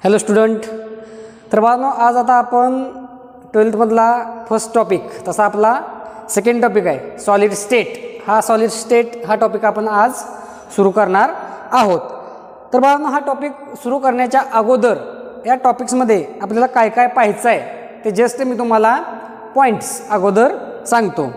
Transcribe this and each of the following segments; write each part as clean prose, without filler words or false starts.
Hello student. तर बाळांनो, आज आता आपण 12th मधला फर्स्ट टॉपिक तसा आपला सेकंड टॉपिक आहे सॉलिड स्टेट. सॉलिड स्टेट हा टॉपिक आपण आज सुरू करणार आहोत. तर बाळांनो, हा टॉपिक सुरू करण्याच्या अगोदर या टॉपिक्समध्ये आपल्याला काय काय पाहायचं आहे ते जस्ट मी तुम्हाला पॉईंट्स अगोदर सांगतो.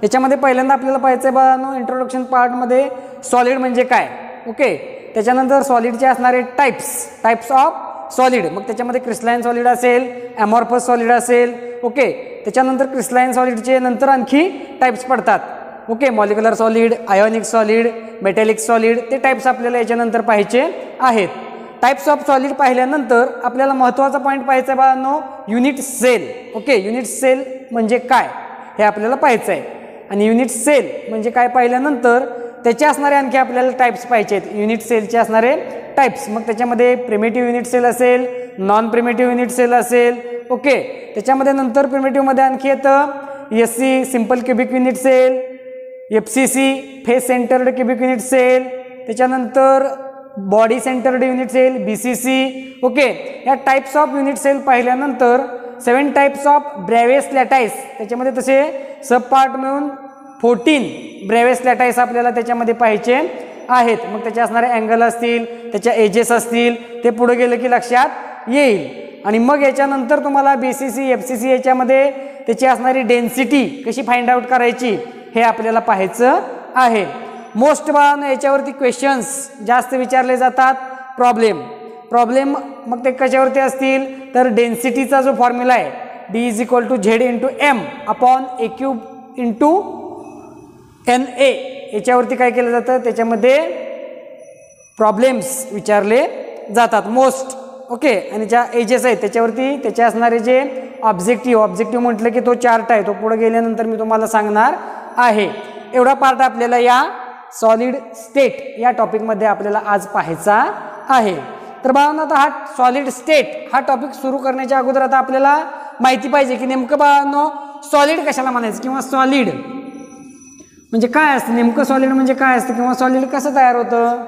याच्यामध्ये पहिल्यांदा आपल्याला पाहायचं आहे बाळांनो, इंट्रोडक्शन पार्टमध्ये सॉलिड म्हणजे काय. ओके. त्याच्यानंतर सॉलिडचे असणारे टाइप्स ऑफ सॉलिड. मग त्याच्यामध्ये क्रिस्टलाइन सॉलिड असेल, ॲमॉर्फस सॉलिड असेल. ओके. त्याच्यानंतर क्रिस्टलाइन सॉलिडचे नंतर आणखी टाइप्स पडतात. Okay. Molecular solid, ionic solid, metallic solid, ते टाइप्स आपल्याला याच्यानंतर पाहायचे आहेत. टाइप्स ऑफ सॉलिड पाहिल्यानंतर आपल्याला महत्त्वाचा पॉईंट पाहायचा आहे बाळांनो, unit cell. Okay. Unit cell म्हणजे काय हे आपल्याला पाहायचं आहे. आणि युनिट सेल म्हणजे काय पाहिल्यानंतर त्याचे असणारे आणखी आपल्याला टाइप्स पाहिजे आहेत. युनिट सेलचे असणारे टाइप्स, मग त्याच्यामध्ये प्रिमेटिव्ह युनिट सेल असेल, नॉन प्रिमेटिव्ह युनिट सेल असेल. ओके. त्याच्यामध्ये नंतर प्रिमेटिव्हमध्ये आणखी येतं SC simple cubic unit cell, FCC face centred cubic unit cell, त्याच्यानंतर body centred unit cell BCC. Okay. या टाइप्स ऑफ युनिट सेल पाहिल्यानंतर 7 टाइप्स ऑफ ब्रॅव्हेस लॅटाइस, त्याच्यामध्ये तसे सब पार्ट मिळून 14 ब्रॅव्हेस लॅटाइस आपल्याला त्याच्यामध्ये पाहिजे आहेत. मग त्याचे असणारे अँगल असतील, त्याच्या एजेस असतील, ते पुढे गेलं की लक्षात येईल. आणि मग याच्यानंतर तुम्हाला BCC FCC याच्यामध्ये त्याची असणारी डेन्सिटी कशी फाइंड आउट करायची हे आपल्याला पाहायचं आहे. मोस्ट बाळांनो याच्यावरती क्वेश्चन्स जास्त विचारले जातात. प्रॉब्लेम मग ते कशावरती असतील तर डेन्सिटीचा जो फॉर्म्युला आहे D = Z × M upon A³ × NA, याच्यावरती काय केलं जातं, त्याच्यामध्ये प्रॉब्लेम्स विचारले जातात मोस्ट. ओके. आणि ज्या एजेस आहेत त्याच्यावरती त्याचे असणारे जे ऑब्जेक्टिव्ह म्हटलं की तो चार्ट आहे, तो पुढे गेल्यानंतर मी तुम्हाला सांगणार आहे. एवढा पार्ट आपल्याला या सॉलिड स्टेट या टॉपिकमध्ये आपल्याला आज पाहायचा आहे. तर बाळांनो, आता हा सॉलिड स्टेट हा टॉपिक सुरू करण्याच्या अगोदर आता आपल्याला माहिती पाहिजे की नेमकं बाळांनो सॉलिड कशाला म्हणायचं किंवा सॉलिड म्हणजे काय असतं, नेमकं सॉलिड म्हणजे काय असतं किंवा सॉलिड कसं तयार होतं.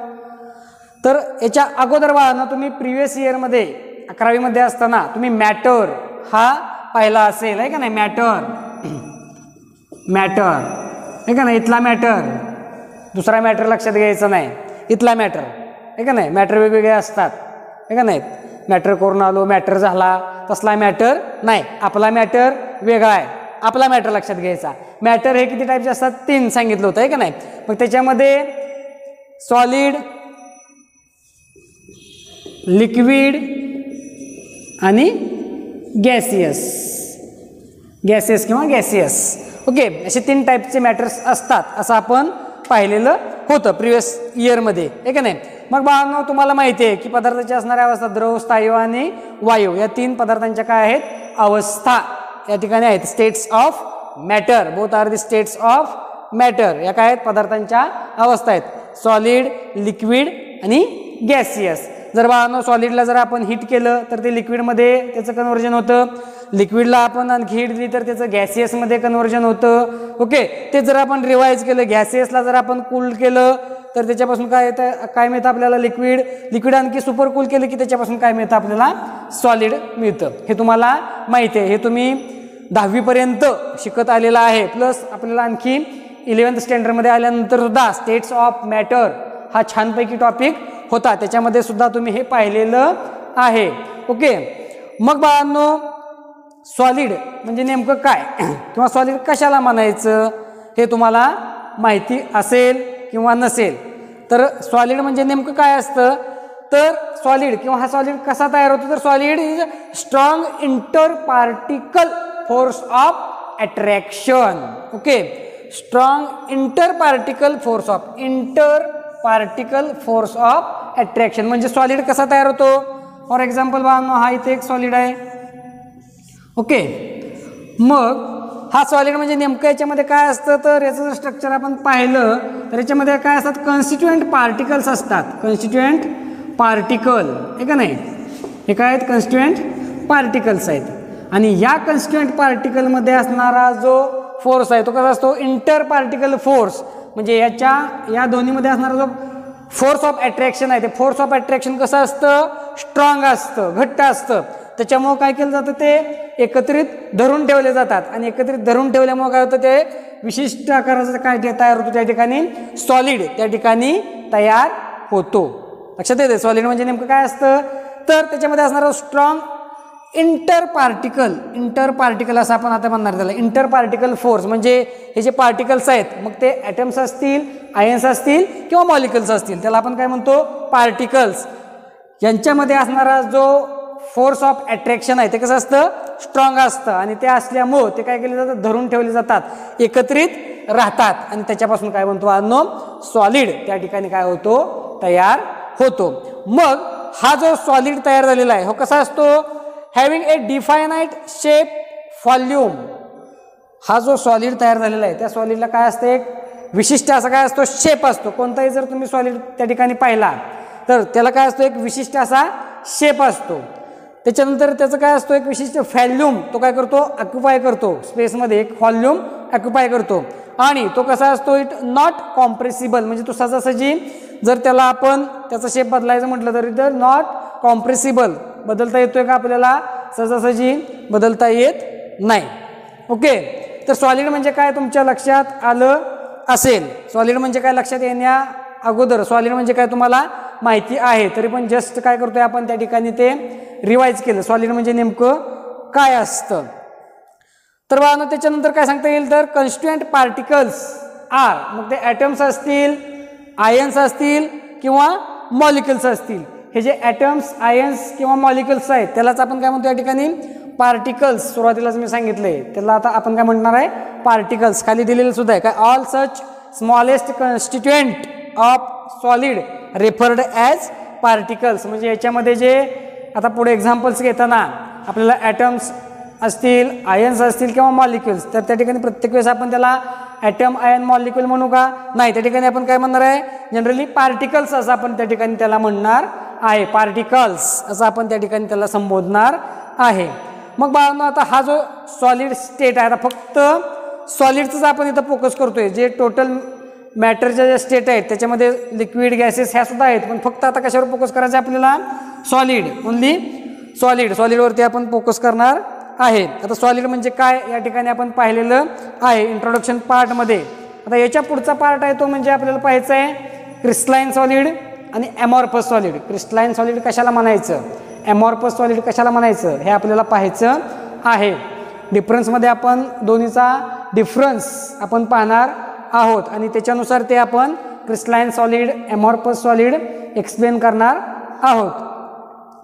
तर याच्या अगोदर बाळांनो तुम्ही प्रिव्हियस इयरमध्ये 11वी मध्ये असताना तुम्ही मॅटर हा पाहिला असेल, आहे का नाही. मॅटर आहे का नाही. इथला मॅटर, दुसरा मॅटर लक्षात घ्यायचा नाही. इथला मॅटर आहे का नाही. मॅटर वेगवेगळे असतात, आहे का नाही. मॅटर करून आलो, मॅटर झाला, तसला मॅटर नाही. आपला मॅटर वेगळा आहे. आपला मॅटर लक्षात घ्यायचा. मॅटर हे किती टाईपचे असतात, 3 सांगितलं होतं, आहे का नाही. मग त्याच्यामध्ये सॉलिड, लिक्विड आणि गॅसियस किंवा गॅसियस. ओके. असे 3 टाईपचे मॅटर्स असतात असं आपण पाहिलेलं होतं प्रिव्हियस इयरमध्ये, आहे का नाही. मग बाळांनो तुम्हाला माहिती आहे की पदार्थाच्या असणाऱ्या अवस्था द्रव, स्थायू आणि वायू या 3 पदार्थांच्या काय आहेत, अवस्था या ठिकाणी आहेत. States of matter, both are the states of matter. या काय आहेत, पदार्थांच्या अवस्था आहेत. सॉलिड, लिक्विड आणि गॅसियस. जर बाळांनो सॉलिडला जर आपण हीट केलं तर ते लिक्विडमध्ये त्याचं कन्व्हर्जन होतं. लिक्विडला आपण आणखी हीट दिली तर त्याचं गॅसियसमध्ये कन्व्हर्जन होतं. ओके. ते जर आपण रिवाइज केलं, गॅसियसला जर आपण कूल केलं तर त्याच्यापासून काय येतं, काय मिळतं आपल्याला, लिक्विड आणखी सुपर कूल केलं की त्याच्यापासून काय मिळतं आपल्याला, सॉलिड मिळतं. हे तुम्हाला माहिती आहे. हे तुम्ही 10वी पर्यंत शिकत आलेला आहे. प्लस आपल्याला आणखी 11th स्टँडर्डमध्ये आल्यानंतर सुद्धा स्टेट्स ऑफ मॅटर हा छानपैकी टॉपिक होता, त्याच्यामध्ये सुद्धा तुम्ही हे पाहिलेलं आहे. ओके. मग बाळांनो सॉलिड म्हणजे नेमकं काय किंवा सॉलिड कशाला म्हणायचं हे तुम्हाला माहिती असेल किंवा नसेल. तर सॉलिड म्हणजे नेमकं काय असतं, तर सॉलिड किंवा हा सॉलिड कसा तयार होतो, तर solid is strong inter particle force of attraction. Okay. Strong inter particle force of attraction म्हणजे सॉलिड कसा तयार होतो. फॉर एक्झाम्पल बाळांनो हा इथे एक सॉलिड आहे. ओके. मग हा सॉलिड म्हणजे नेमकं याच्यामध्ये काय असतं, तर याचं जर स्ट्रक्चर आपण पाहिलं तर याच्यामध्ये काय असतात, कॉन्स्टिट्युएंट पार्टिकल्स असतात. कॉन्स्टिट्युएंट पार्टिकल, आहे का नाही. हे काय आहेत, कॉन्स्टिट्युएंट पार्टिकल्स आहेत. आणि या कॉन्स्टिट्युएंट पार्टिकलमध्ये असणारा जो फोर्स आहे तो कसा असतो, इंटर पार्टिकल फोर्स. म्हणजे या दोन्हीमध्ये असणारा जो फोर्स ऑफ अट्रॅक्शन आहे ते फोर्स ऑफ अट्रॅक्शन कसं असतं, स्ट्रॉंग असतं, घट्ट असतं, त्याच्यामुळं काय केलं जातं ते एकत्रित धरून ठेवले जातात आणि एकत्रित धरून ठेवल्यामुळं काय होतं ते विशिष्ट आकाराचं काय तयार होतो त्या ठिकाणी सॉलिड त्या ठिकाणी तयार होतो. लक्षात येते सॉलिड म्हणजे नेमकं काय असतं तर त्याच्यामध्ये असणारं स्ट्रॉंग इंटर पार्टिकल असं आपण आता म्हणणार त्याला. इंटर पार्टिकल फोर्स म्हणजे हे जे पार्टिकल्स आहेत मग ते ॲटम्स असतील, आयन्स असतील किंवा मॉलिक्युल्स असतील त्याला आपण काय म्हणतो पार्टिकल्स. यांच्यामध्ये असणारा जो फोर्स ऑफ अट्रॅक्शन आहे ते कसं असतं स्ट्रॉंग असतं आणि ते असल्यामुळं ते काय केले जातात धरून ठेवले जातात, एकत्रित राहतात आणि त्याच्यापासून काय म्हणतो आणनो सॉलिड त्या ठिकाणी काय होतो तयार होतो. मग हा जो सॉलिड तयार झालेला आहे हो कसा असतो हॅव्हिंग ए डिफायनाइट शेप व्हॉल्यूम. हा जो सॉलिड तयार झालेला आहे त्या सॉलिडला काय असतं एक विशिष्ट असा काय असतो शेप असतो. कोणताही जर तुम्ही सॉलिड त्या ठिकाणी पाहिला तर त्याला काय असतो एक विशिष्ट असा शेप असतो. त्याच्यानंतर त्याचं काय असतो एक विशिष्ट व्हॉल्यूम तो काय करतो ऑक्युपाय करतो स्पेसमध्ये एक व्हॉल्यूम ऑक्युपाय करतो आणि तो कसा असतो इट नॉट कॉम्प्रेसिबल म्हणजे तो सहजासहजी जर त्याला आपण त्याचा शेप बदलायचं म्हटलं तरी तर नॉट कॉम्प्रेसिबल बदलता येतोय का आपल्याला सहजासहजी बदलता येत नाही. ओके तर सॉलिड म्हणजे काय तुमच्या लक्षात आलं असेल. सॉलिड म्हणजे काय लक्षात येण्या अगोदर सॉलिड म्हणजे काय तुम्हाला माहिती आहे तरी पण जस्ट काय करतोय आपण त्या ठिकाणी ते रिवाइज केलं सॉलिड म्हणजे नेमकं काय असतं. तर बाळांनो त्याच्यानंतर काय सांगता येईल तर कॉन्स्टिट्युएंट पार्टिकल्स आर मग ते ॲटम्स असतील, आयन्स असतील किंवा मॉलिक्युल्स असतील. हे जे ॲटम्स, आयन्स किंवा मॉलिक्युल्स आहेत त्यालाच आपण काय म्हणतो या ठिकाणी पार्टिकल्स. सुरुवातीलाच मी सांगितले त्याला आता आपण काय म्हणणार आहे पार्टिकल्स. खाली दिलेलं सुद्धा आहे काय all such smallest constituent of solid referred as particles. म्हणजे याच्यामध्ये जे आता पुढे एक्झाम्पल्स घेताना आपल्याला ॲटम्स असतील, आयन्स असतील किंवा मॉलिक्युल्स तर त्या ठिकाणी प्रत्येक वेळेस आपण त्याला ॲटम, आयन, मॉलिक्युल म्हणू का नाही. त्या ठिकाणी आपण काय म्हणणार आहे जनरली पार्टिकल्स असं आपण त्या ठिकाणी त्याला म्हणणार आहे. पार्टिकल्स असं आपण त्या ठिकाणी त्याला संबोधणार आहे. मग बाळांनो आता हा जो सॉलिड स्टेट आहे आता फक्त सॉलिडचंच आपण इथं फोकस करतोय. जे टोटल मॅटरच्या ज्या स्टेट आहेत त्याच्यामध्ये लिक्विड, गॅसेस ह्या सुद्धा आहेत पण फक्त आता कशावर फोकस करायचं आपल्याला सॉलिड, ओनली सॉलिड. सॉलिडवरती आपण फोकस करणार आहे. आता सॉलिड म्हणजे काय या ठिकाणी आपण पाहिलेलं आहे इंट्रोडक्शन पार्टमध्ये. आता याच्या पुढचा पार्ट आहे तो म्हणजे आपल्याला पाहायचं आहे क्रिस्टलाइन सॉलिड आणि ॲमॉर्फस सॉलिड. क्रिस्टलाइन सॉलिड कशाला म्हणायचं, ॲमॉर्फस सॉलिड कशाला म्हणायचं हे आपल्याला पाहायचं आहे. डिफरन्समध्ये आपण दोन्हीचा डिफरन्स आपण पाहणार आहोत आणि त्याच्यानुसार ते आपण क्रिस्टलाइन सॉलिड, ॲमॉर्फस सॉलिड एक्सप्लेन करणार आहोत.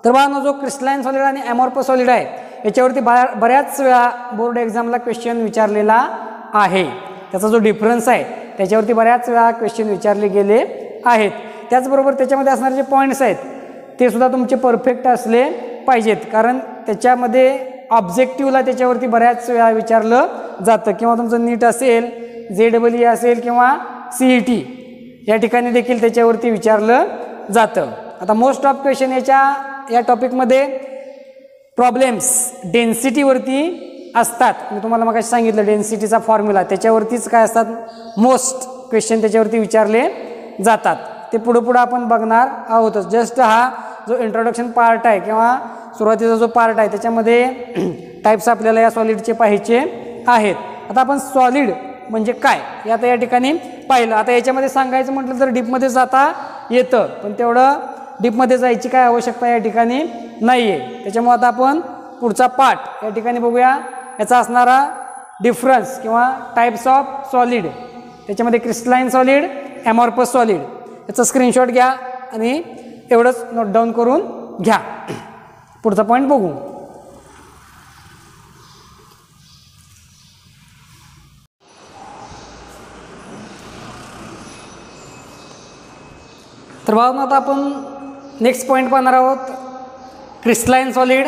तर बाळांनो जो क्रिस्टलाइन सॉलिड आणि ॲमॉर्फस सॉलिड आहे याच्यावरती बऱ्याच वेळा बोर्ड एक्झामला क्वेश्चन विचारलेला आहे. त्याचा जो डिफरन्स आहे त्याच्यावरती बऱ्याच वेळा क्वेश्चन विचारले गेले आहेत. त्याचबरोबर त्याच्यामध्ये असणारे जे पॉईंट्स आहेत ते सुद्धा तुमचे परफेक्ट असले पाहिजेत कारण त्याच्यामध्ये ऑब्जेक्टिव्हला त्याच्यावरती बऱ्याच वेळा विचारलं जातं किंवा तुमचं नीट असेल, JEE असेल किंवा CET या ठिकाणी देखील त्याच्यावरती विचारलं जातं. आता मोस्ट ऑफ क्वेश्चन या टॉपिकमध्ये प्रॉब्लेम्स डेन्सिटीवरती असतात. मी तुम्हाला मग सांगितलं डेन्सिटीचा फॉर्म्युला त्याच्यावरतीच काय असतात मोस्ट क्वेश्चन त्याच्यावरती विचारले जातात. ते पुढं आपण बघणार आहोतच. जस्ट हा जो इंट्रोडक्शन पार्ट आहे किंवा सुरुवातीचा जो पार्ट आहे त्याच्यामध्ये टाईप्स आपल्याला या सॉलिडचे पाहायचे आहेत. आता आपण सॉलिड म्हणजे काय हे आता या ठिकाणी पाहिलं. आता याच्यामध्ये सांगायचं म्हटलं तर डीपमध्ये जाता येतं पण तेवढं डीपमध्ये जायची काय आवश्यकता या ठिकाणी नाही आहे. त्याच्यामुळे आता आपण पुढचा पार्ट या ठिकाणी बघूया. याचा असणारा डिफरन्स किंवा टाईप्स ऑफ सॉलिड त्याच्यामध्ये क्रिस्टलाइन सॉलिड, ॲमॉर्फस सॉलिड याचा स्क्रीनशॉट घ्या आणि एवढंच नोट डाऊन करून घ्या. पुढचा पॉईंट बघू. तर बाबा आता आपण नेक्स्ट पॉईंट पाहणार आहोत क्रिस्टलाइन सॉलिड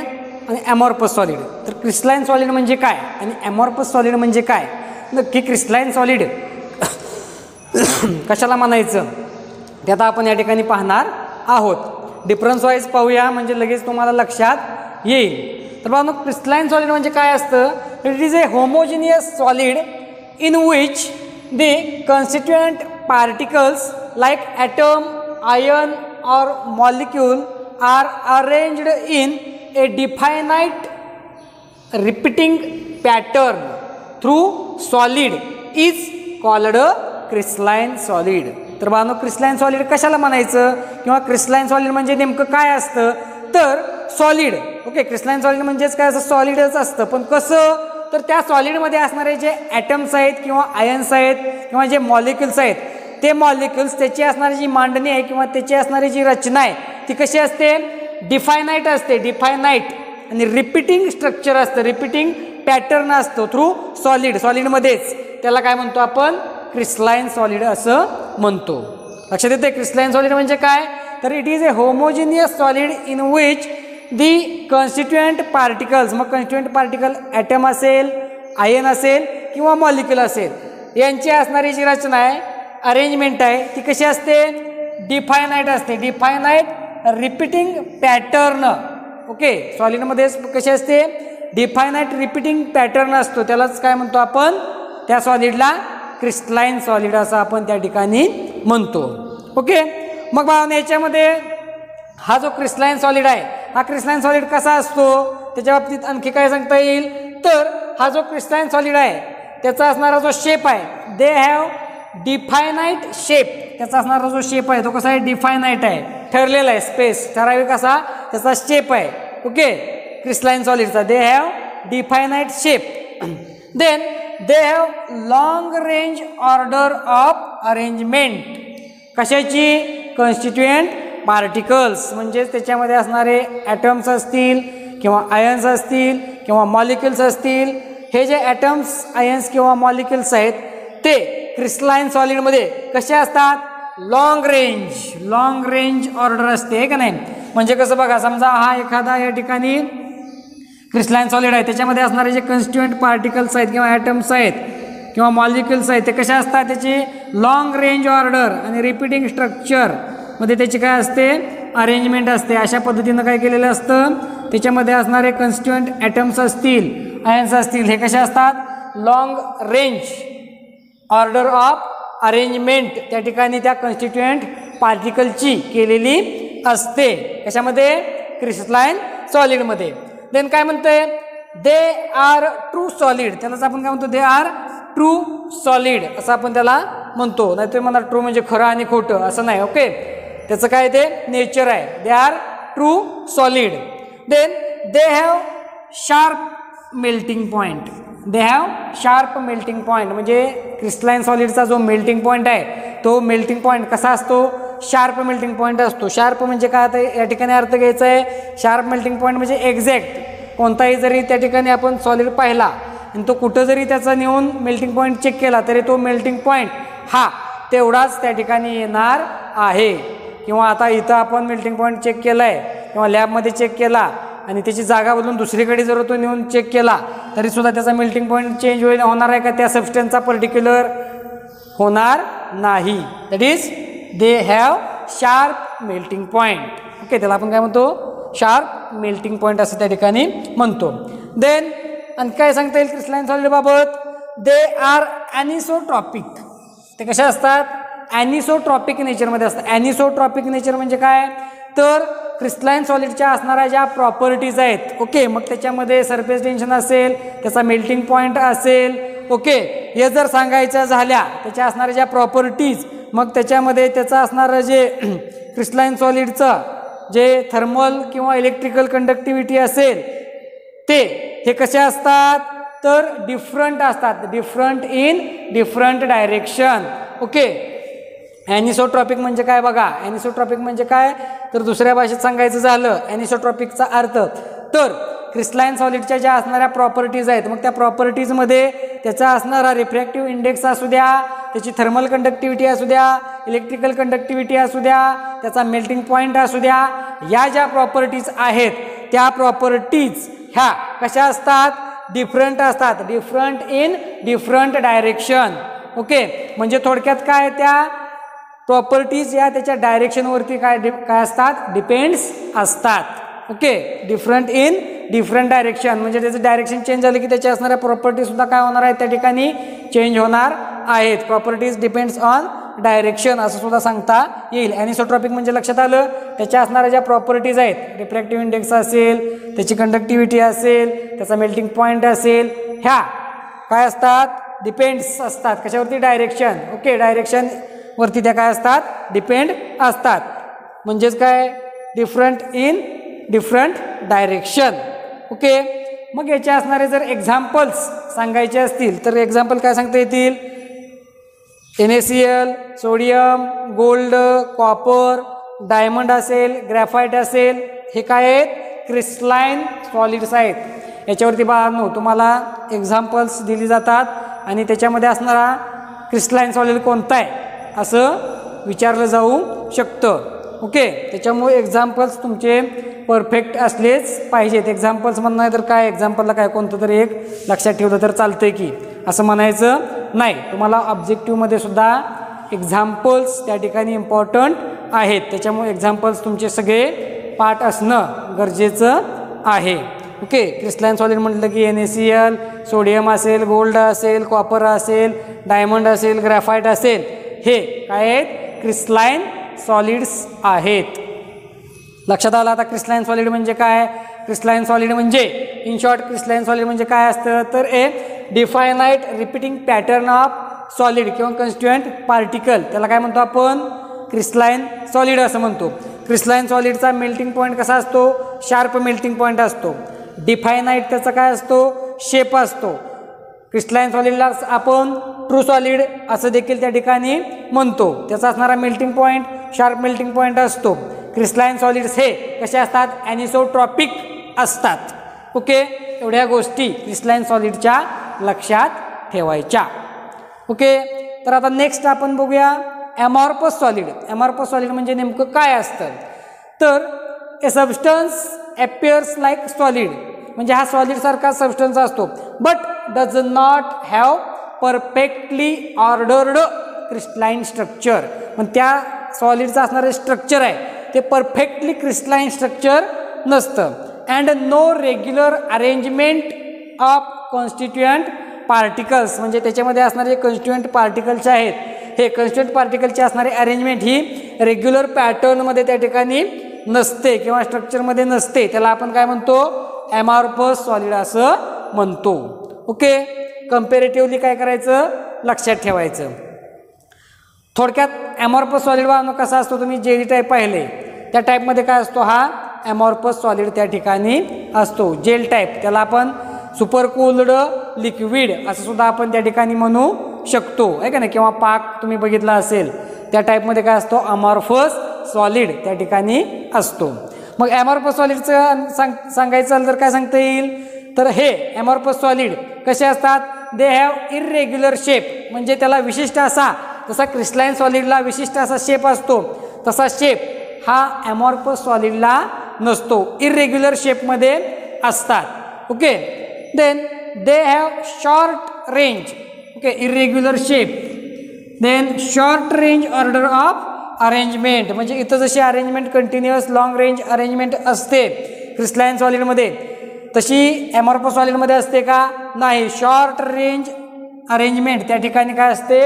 आणि ॲमॉर्फस सॉलिड. तर क्रिस्टलाइन सॉलिड म्हणजे काय आणि ॲमॉर्फस सॉलिड म्हणजे काय, नक्की क्रिस्टलाइन सॉलिड कशाला म्हणायचं ते आता आपण या ठिकाणी पाहणार आहोत. डिफरन्स वाईज पाहूया म्हणजे लगेच तुम्हाला लक्षात येईल. तर बाबा क्रिस्टलाइन सॉलिड म्हणजे काय असतं, it is a homogeneous solid in which the constituent particles like atom, ion or molecule are arranged in a definite repeating pattern through solid is called crystalline solid. तर बाळांनो क्रिस्टलाइन सॉलिड कशाला म्हणायचं किंवा crystalline solid म्हणजे नेमकं काय असतं तर सॉलिड. ओके, क्रिस्टलाइन सॉलिड म्हणजेच काय असं सॉलिडच असतं. पण कसं तर त्या सॉलिडमध्ये असणारे जे ॲटम्स आहेत किंवा आयन्स आहेत किंवा जे मॉलिक्युल्स आहेत ते मॉलिक्युल्स त्याची असणारी जी मांडणी आहे किंवा त्याची असणारी जी रचना आहे ती कशी असते डिफायनाइट असते. डिफायनाइट आणि रिपीटिंग स्ट्रक्चर असतं, रिपीटिंग पॅटर्न असतो थ्रू सॉलिड. सॉलिडमध्येच त्याला काय म्हणतो आपण क्रिस्टलाइन सॉलिड असं म्हणतो. लक्षात येते क्रिस्टलाइन सॉलिड म्हणजे काय तर it is a homogeneous solid in which the constituent particles, मग कॉन्स्टिट्युएंट पार्टिकल ॲटम असेल, आयन असेल किंवा मॉलिक्युल असेल, यांची असणारी जी रचना आहे अरेंजमेंट आहे ती कशी असते डिफायनाइट असते. Definite repeating pattern. ओके, सॉलिडमध्ये कशी असते डिफायनाइट रिपीटिंग पॅटर्न असतो, त्यालाच काय म्हणतो आपण त्या सॉलिडला क्रिस्टलाइन सॉलिड असं आपण त्या ठिकाणी म्हणतो. ओके, मग बाळांनो याच्यामध्ये हा जो क्रिस्टलाइन सॉलिड आहे हा क्रिस्टलाइन सॉलिड कसा असतो त्याच्या बाबतीत आणखी काय सांगता येईल तर हा जो क्रिस्टलाइन सॉलिड आहे त्याचा असणारा जो शेप आहे दे हॅव डिफायनाइट शेप. त्याचा असणारा जो शेप आहे तो कसा आहे डिफायनाइट आहे, ठरलेला आहे, स्पेस ठराविक असा त्याचा शेप आहे. ओके, क्रिस्टलाइन सॉलिडचा they have definite shape. Then they have long range order of arrangement. कशाची कॉन्स्टिट्युएंट पार्टिकल्स म्हणजेच त्याच्यामध्ये असणारे ॲटम्स असतील किंवा आयन्स असतील किंवा मॉलिक्युल्स असतील. हे जे ॲटम्स आयन्स किंवा मॉलिक्युल्स आहेत ते क्रिस्टलाइन सॉलिडमध्ये कसे असतात लॉंग रेंज ऑर्डर असते का नाही. म्हणजे कसं बघा समजा हा एखादा या ठिकाणी क्रिस्टलाइन सॉलिड आहे त्याच्यामध्ये असणारे जे कॉन्स्टिट्युएंट पार्टिकल्स आहेत किंवा ॲटम्स आहेत किंवा मॉलिक्युल्स आहेत ते कशा असतात त्याची लॉंग रेंज ऑर्डर आणि रिपीटिंग स्ट्रक्चर मध्ये त्याची काय असते अरेंजमेंट असते. अशा पद्धतीनं काय केलेलं असतं त्याच्यामध्ये असणारे कॉन्स्टिट्युएंट ॲटम्स असतील आयन्स असतील हे कसे असतात long range order of arrangement त्या ठिकाणी त्या कॉन्स्टिट्युएंट पार्टिकलची केलेली असते. कशामध्ये क्रिस्टलाइन सॉलिडमध्ये. देन काय म्हणतंय दे आर ट्रू सॉलिड. त्यालाच आपण काय म्हणतो दे आर ट्रू सॉलिड असं आपण त्याला म्हणतो. नाही तर मला ट्रू म्हणजे खरं आणि खोटं असं नाही. ओके, त्याचं काय ते नेचर आहे. They are true solid. Then they have sharp melting point. They have sharp melting point म्हणजे क्रिस्टलाइन सॉलिडचा जो मेल्टिंग पॉईंट आहे तो मेल्टिंग पॉईंट कसा असतो शार्प मेल्टिंग पॉईंट असतो. शार्प म्हणजे काय आता या ठिकाणी अर्थ घ्यायचा आहे शार्प मेल्टिंग पॉईंट म्हणजे एक्झॅक्ट कोणताही जरी त्या ठिकाणी आपण सॉलिड पाहिला आणि तो कुठं जरी त्याचा नेऊन मेल्टिंग पॉईंट चेक केला तरी तो मेल्टिंग पॉईंट हा तेवढाच त्या ठिकाणी येणार आहे. किंवा आता इथं आपण मेल्टिंग पॉईंट चेक केला आहे किंवा लॅबमध्ये चेक केला आणि त्याची जागा बदलून दुसरीकडे जर तो नेऊन चेक केला तरीसुद्धा त्याचा मेल्टिंग पॉईंट चेंज होणार आहे का त्या सबस्टन्सचा पर्टिक्युलर होणार नाही. That is they have sharp melting point. Okay, त्याला आपण काय म्हणतो शार्प मेल्टिंग पॉईंट असं त्या ठिकाणी म्हणतो. देन आणि काय सांगता येईल क्रिस्टलाइन सॉलिडबाबत दे आर ॲनिसोट्रॉपिक. ते कशा असतात ॲनिसोट्रॉपिक नेचरमध्ये असतात. ॲनिसोट्रॉपिक नेचर म्हणजे काय तर क्रिस्टलाइन सॉलिडच्या असणाऱ्या ज्या प्रॉपर्टीज आहेत ओके मग त्याच्यामध्ये सरफेस टेन्शन असेल त्याचा मेल्टिंग पॉईंट असेल. ओके, हे जर सांगायच्या झाल्या त्याच्या असणाऱ्या ज्या प्रॉपर्टीज मग त्याच्यामध्ये त्याचं असणारं जे क्रिस्टलाइन सॉलिडचं जे थर्मल किंवा इलेक्ट्रिकल कंडक्टिव्हिटी असेल ते हे कसे असतात तर डिफरंट असतात. Different in different direction. Okay, anisotropic म्हणजे काय बघा ॲनिसोट्रॉपिक म्हणजे काय तर दुसऱ्या भाषेत सांगायचं झालं ॲनिसोट्रॉपिकचा अर्थ तर क्रिस्टलाइन सॉलिडच्या ज्या असणाऱ्या प्रॉपर्टीज आहेत मग त्या प्रॉपर्टीजमध्ये त्याचा असणारा रिफ्रॅक्टिव्ह इंडेक्स असू द्या त्याची थर्मल कंडक्टिव्हिटी असू द्या इलेक्ट्रिकल कंडक्टिव्हिटी असू द्या त्याचा मेल्टिंग पॉईंट असू द्या या ज्या प्रॉपर्टीज आहेत त्या प्रॉपर्टीज ह्या कशा असतात डिफरंट असतात. Different in different direction. Okay, म्हणजे थोडक्यात काय त्या प्रॉपर्टीज या त्याच्या डायरेक्शनवरती काय असतात डिपेंड्स असतात. Okay, different in different direction म्हणजे त्याचं डायरेक्शन चेंज झालं की त्याच्या असणाऱ्या प्रॉपर्टीजसुद्धा काय होणार आहेत त्या ठिकाणी चेंज होणार आहेत. प्रॉपर्टीज डिपेंड्स ऑन डायरेक्शन असं सुद्धा सांगता येईल. ॲनिसोट्रॉपिक म्हणजे लक्षात आलं, त्याच्या असणाऱ्या ज्या प्रॉपर्टीज आहेत, रिफ्रॅक्टिव्ह इंडेक्स असेल, त्याची कंडक्टिव्हिटी असेल, त्याचा मेल्टिंग पॉईंट असेल, ह्या काय असतात, डिपेंड्स असतात कशावरती, डायरेक्शन. ओके, डायरेक्शन वरती त्या काय असतात, डिपेंड असतात. म्हणजेच काय, different in different direction. Okay, मग याचे असणारे जर एक्झाम्पल्स सांगायचे असतील तर एक्झाम्पल काय सांगता येतील, NaCl, sodium, gold, copper, diamond असेल, ग्रॅफाईट असेल, हे काय आहेत, क्रिस्टलाइन सॉलिड्स आहेत. याच्यावरती बाळांनो तुम्हाला एक्झाम्पल्स दिली जातात आणि त्याच्यामध्ये असणारा क्रिस्टलाइन सॉलिड कोणता आहे असं विचारलं जाऊ शकतं. ओके, त्याच्यामुळे एक्झाम्पल्स तुमचे परफेक्ट असलेच पाहिजेत. एक्झाम्पल्स म्हणणं आहे तर काय, एक्झाम्पलला काय कोणतं तरी एक लक्षात ठेवलं तर चालतंय की, असं म्हणायचं नाही. तुम्हाला ऑब्जेक्टिव्हमध्ये सुद्धा एक्झाम्पल्स त्या ठिकाणी इम्पॉर्टंट आहेत. त्याच्यामुळे एक्झाम्पल्स तुमचे सगळे पाठ असणं गरजेचं आहे. ओके, क्रिस्टलाइन सॉलिड म्हटलं की NaCl, सोडियम असेल, गोल्ड असेल, कॉपर असेल, डायमंड असेल, ग्रॅफाईट असेल, हे काय आहेत, क्रिस्टलाइन सॉलिड्स आहेत. लक्षात आलं. आता क्रिस्टलाइन सॉलिड म्हणजे काय, क्रिस्टलाइन सॉलिड म्हणजे इन शॉर्ट क्रिस्टलाइन सॉलिड म्हणजे काय असतं तर a definite repeating pattern of solid किंवा कन्स्टिट्युएंट पार्टिकल, त्याला काय म्हणतो आपण, क्रिस्टलाइन सॉलिड असं म्हणतो. क्रिस्टलाइन सॉलिडचा मेल्टिंग पॉईंट कसा असतो, शार्प मेल्टिंग पॉईंट असतो. डिफायनाइट त्याचा काय असतो, शेप असतो. क्रिस्टलाइन सॉलिडला आपण ट्रू सॉलिड असं देखील त्या ठिकाणी म्हणतो. त्याचा असणारा melting point sharp melting point असतो. क्रिस्टलाइन सॉलिड्स हे कसे असतात, ॲनिसोट्रॉपिक असतात. ओके, एवढ्या गोष्टी क्रिस्टलाइन सॉलिडच्या लक्षात ठेवायच्या. ओके, तर आता नेक्स्ट आपण बघूया ॲमॉर्फस सॉलिड. ॲमॉर्फस सॉलिड म्हणजे नेमकं काय असतं तर a substance appears like solid, म्हणजे हा सॉलिडसारखा सबस्टन्स असतो, but does not have perfectly ordered crystalline structure. पण त्या सॉलिडचं असणारे स्ट्रक्चर आहे ते परफेक्टली क्रिस्टलाइन स्ट्रक्चर नसतं. And no regular arrangement of constituent particles, म्हणजे त्याच्यामध्ये असणारे कॉन्स्टिट्युएंट पार्टिकल्स आहेत, हे कॉन्स्टिट्युएंट पार्टिकलची असणारी अरेंजमेंट ही रेग्युलर पॅटर्नमध्ये त्या ठिकाणी नसते किंवा स्ट्रक्चरमध्ये नसते. त्याला आपण काय म्हणतो, ॲमॉर्फस सॉलिड असं म्हणतो. ओके, कम्पॅरेटिव्हली काय करायचं, लक्षात ठेवायचं. थोडक्यात ॲमॉर्फस सॉलिड वाहन कसा असतो, तुम्ही जेली टाईप पाहिले त्या टाईपमध्ये काय असतो, हा ॲमॉर्फस सॉलिड त्या ठिकाणी असतो. जेल टाईप त्याला आपण सुपर कूल्ड लिक्विड असं सुद्धा आपण त्या ठिकाणी म्हणू शकतो, आहे का नाही, किंवा पाक तुम्ही बघितला असेल त्या टाईपमध्ये काय असतो, अमॉर्फस सॉलिड त्या ठिकाणी असतो. मग ॲमॉर्फस सॉलिडचं सांगायचं तर काय सांगता येईल तर हे ॲमॉर्फस सॉलिड कसे असतात, दे हॅव इररेग्युलर शेप, म्हणजे त्याला विशिष्ट असा, जसा क्रिस्टलाइन सॉलिडला विशिष्ट असा शेप असतो तसा शेप हा ॲमॉर्फस सॉलिडला नसतो, इररेग्युलर शेपमध्ये असतात. Okay, then they have short range, okay, irregular shape, then short range order of arrangement, म्हणजे इथं जशी arrangement continuous long range arrangement असते क्रिस्टलाइन सॉलिडमध्ये तशी ॲमॉर्फस सॉलिडमध्ये असते का, नाही. शॉर्ट रेंज अरेंजमेंट त्या ठिकाणी काय असते,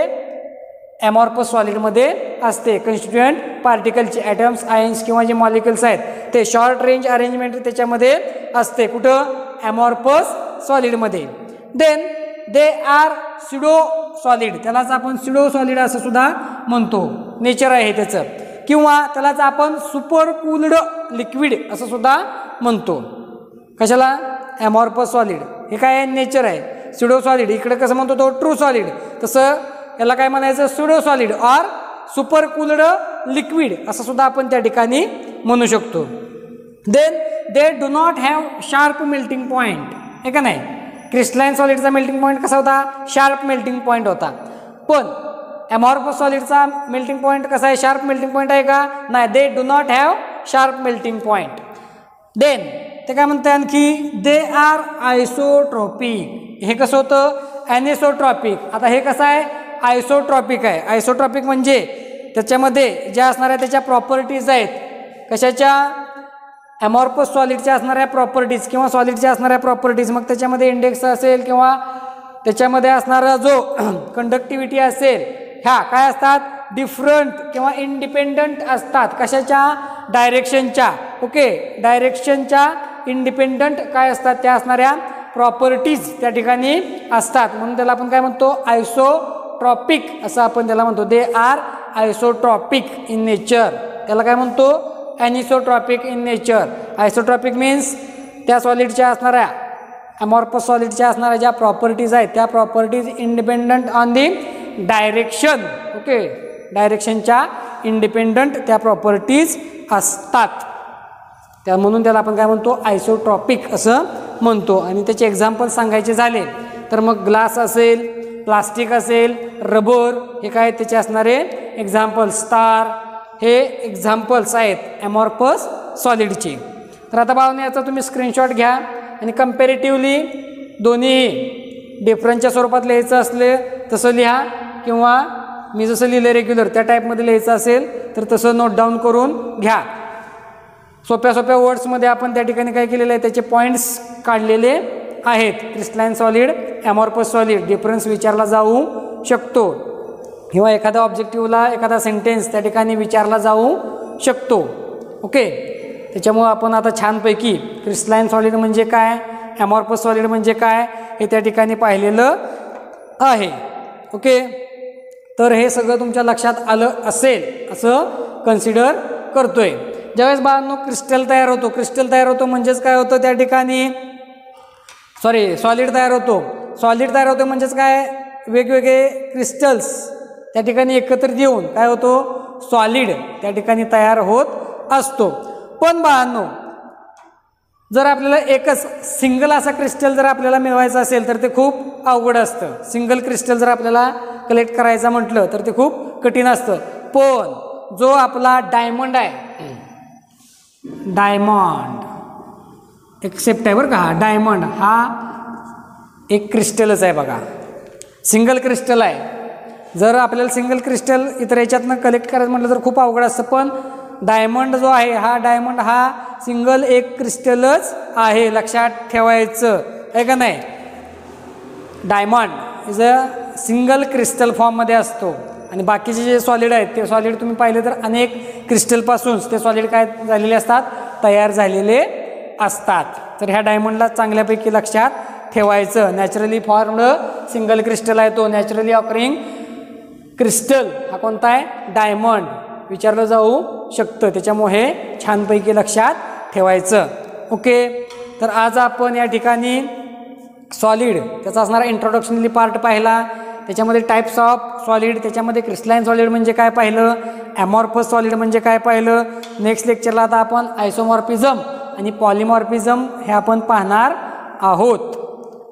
ॲमॉर्फस सॉलिडमध्ये असते. कन्स्टिट्युएंट पार्टिकलचे ॲटम्स, आयन्स किंवा जे मॉलिक्युल्स आहेत ते शॉर्ट रेंज अरेंजमेंट त्याच्यामध्ये असते. कुठं, ॲमॉर्फस सॉलिडमध्ये. Then they are pseudo solid, त्यालाच आपण स्युडो सॉलिड असं सुद्धा म्हणतो, नेचर आहे त्याचं, किंवा त्यालाच आपण सुपर कूल्ड लिक्विड असं सुद्धा म्हणतो. कशाला, ॲमॉर्फस सॉलिड हे काय आहे, नेचर आहे. स्युडो सॉलिड इकडे कसं म्हणतो तो ट्रू सॉलिड, तसं याला काय म्हणायचं, pseudo solid or supercooled liquid असं सुद्धा आपण त्या ठिकाणी म्हणू शकतो. Then they do not have sharp melting point, हे का नाही. क्रिस्टलाइन सॉलिडचा मेल्टिंग पॉईंट कसा होता, शार्प मेल्टिंग पॉईंट होता. पण ॲमॉर्फस सॉलिडचा मेल्टिंग पॉईंट कसा आहे, शार्प मेल्टिंग पॉईंट आहे का, नाही. They do not have sharp melting point. Then ते काय म्हणतात आणखी, दे आर आयसोट्रॉपिक, हे कसं होतं, ॲनिसोट्रॉपिक. आता हे कसं आहे, आयसोट्रॉपिक आहे. आयसोट्रॉपिक म्हणजे त्याच्यामध्ये ज्या असणाऱ्या त्याच्या प्रॉपर्टीज आहेत, कशाच्या, ॲमॉर्फस सॉलिडच्या असणाऱ्या प्रॉपर्टीज किंवा सॉलिडच्या असणाऱ्या प्रॉपर्टीज, मग त्याच्यामध्ये इंडेक्स असेल किंवा त्याच्यामध्ये असणारा जो कंडक्टिव्हिटी असेल, ह्या काय असतात, डिफरंट किंवा इंडिपेंडंट असतात. कशाच्या? डायरेक्शनच्या. ओके, डायरेक्शनच्या इंडिपेंडंट काय असतात? त्या असणाऱ्या प्रॉपर्टीज त्या ठिकाणी असतात. म्हणून त्याला आपण काय म्हणतो? आयसोट्रॉपिक असं आपण त्याला म्हणतो. They are isotropic in nature. त्याला काय म्हणतो? ॲनिसोट्रॉपिक इन नेचर. आयसोट्रॉपिक मीन्स त्या सॉलिडच्या असणाऱ्या अमॉर्फस सॉलिडच्या असणाऱ्या ज्या प्रॉपर्टीज आहेत त्या properties independent on the direction. Okay, डायरेक्शनच्या इंडिपेंडंट त्या प्रॉपर्टीज असतात. त्या म्हणून त्याला आपण काय म्हणतो? आयसोट्रॉपिक असं म्हणतो. आणि त्याचे एक्झाम्पल सांगायचे झाले तर मग ग्लास असेल, प्लास्टिक असेल, रबर, हे काय त्याचे असणारे एक्झाम्पल. स्टार हे एक्झाम्पल्स आहेत ॲमॉर्फस सॉलिडचे. तर आता बाळांनो याचा तुम्ही स्क्रीनशॉट घ्या आणि कंपॅरेटिव्हली दोन्ही डिफरन्सच्या स्वरूपात लिहायचं असले तसं लिहा, किंवा मी जसं लिहिलं रेग्युलर त्या टाईपमध्ये लिहायचं असेल तर तसं नोट डाऊन करून घ्या. सोप्या सोप्या वर्ड्समध्ये आपण त्या ठिकाणी काय केलेलं आहे? त्याचे पॉईंट्स काढलेले आहेत. क्रिस्टलाइन सॉलिड, ॲमॉर्फस सॉलिड, डिफरन्स विचारला जाऊ शकतो, किंवा एखाद्या ऑब्जेक्टिव्हला एखादा सेंटेन्स त्या ठिकाणी विचारला जाऊ शकतो. ओके, त्याच्यामुळं आपण आता छानपैकी क्रिस्टलाइन सॉलिड म्हणजे काय, ॲमॉर्फस सॉलिड म्हणजे काय हे त्या ठिकाणी पाहिलेलं आहे. ओके, तर हे सगळं तुमच्या लक्षात आलं असेल असं कन्सिडर करतोय. ज्यावेळेस बाळांनो क्रिस्टल तयार होतो, क्रिस्टल तयार होतो म्हणजेच काय होतं त्या ठिकाणी? सॉलिड तयार होतो. सॉलिड तयार होतो म्हणजेच काय? वेगवेगळे क्रिस्टल्स त्या ठिकाणी एकत्रित येऊन काय होतो? सॉलिड त्या ठिकाणी तयार होत असतो. पण बाळांनो जर आपल्याला एकच सिंगल असा क्रिस्टल जर आपल्याला मिळवायचा असेल तर ते खूप अवघड असतं. सिंगल क्रिस्टल जर आपल्याला कलेक्ट करायचं म्हटलं तर ते खूप कठीण असतं. पण जो आपला डायमंड आहे, डायमंड एक्सेप्ट आहे बरं का, हा डायमंड हा एक क्रिस्टलच आहे बघा, सिंगल क्रिस्टल आहे. जर आपल्याला सिंगल क्रिस्टल इतर याच्यातनं कलेक्ट करायचं म्हटलं तर खूप अवघड असतं. पण डायमंड जो आहे हा डायमंड हा सिंगल एक क्रिस्टलच आहे, लक्षात ठेवायचं आहे का नाही. Diamond is a single crystal फॉर्ममध्ये असतो. आणि बाकीचे जे सॉलिड आहेत ते सॉलिड तुम्ही पाहिले तर अनेक क्रिस्टलपासून ते सॉलिड काय झालेले असतात? तयार झालेले असतात. तर ह्या डायमंडला चांगल्यापैकी लक्षात ठेवायचं. नॅचरली फॉर्म्ड सिंगल क्रिस्टल आहे तो. नॅचरली ऑकरिंग क्रिस्टल हा कोणता आहे? डायमंड विचारलं जाऊ शकतं. त्याच्यामुळे छानपैकी लक्षात ठेवायचं. ओके, तर आज आपण या ठिकाणी सॉलिड त्याचा असणारा इंट्रोडक्शनली पार्ट पाहिला. त्याच्यामध्ये टाईप्स ऑफ सॉलिड, त्याच्यामध्ये क्रिस्टलाइन सॉलिड म्हणजे काय पाहिलं, ॲमॉर्फस सॉलिड म्हणजे काय पाहिलं. नेक्स्ट लेक्चरला आता आपण आयसोमॉर्फिझम आणि पॉलिमॉर्फिझम हे आपण पाहणार आहोत.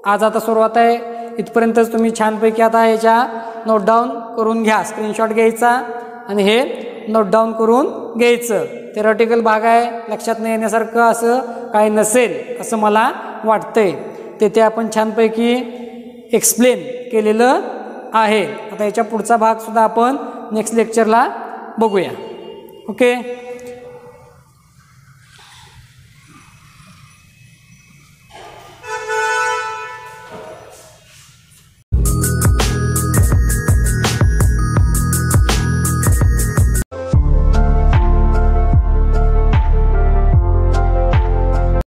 आज आता सुरुवात आहे, इथपर्यंतच तुम्ही छानपैकी आता याच्या नोट डाऊन करून घ्या. स्क्रीनशॉट घ्यायचा आणि हे नोट डाऊन करून घ्यायचं. थेरॉटिकल भाग आहे, लक्षात नाही येण्यासारखं असं काही नसेल असं मला वाटतंय. ते आपण छानपैकी एक्सप्लेन केलेलं आहे. आता याच्या पुढचा भागसुद्धा आपण नेक्स्ट लेक्चरला बघूया. ओके.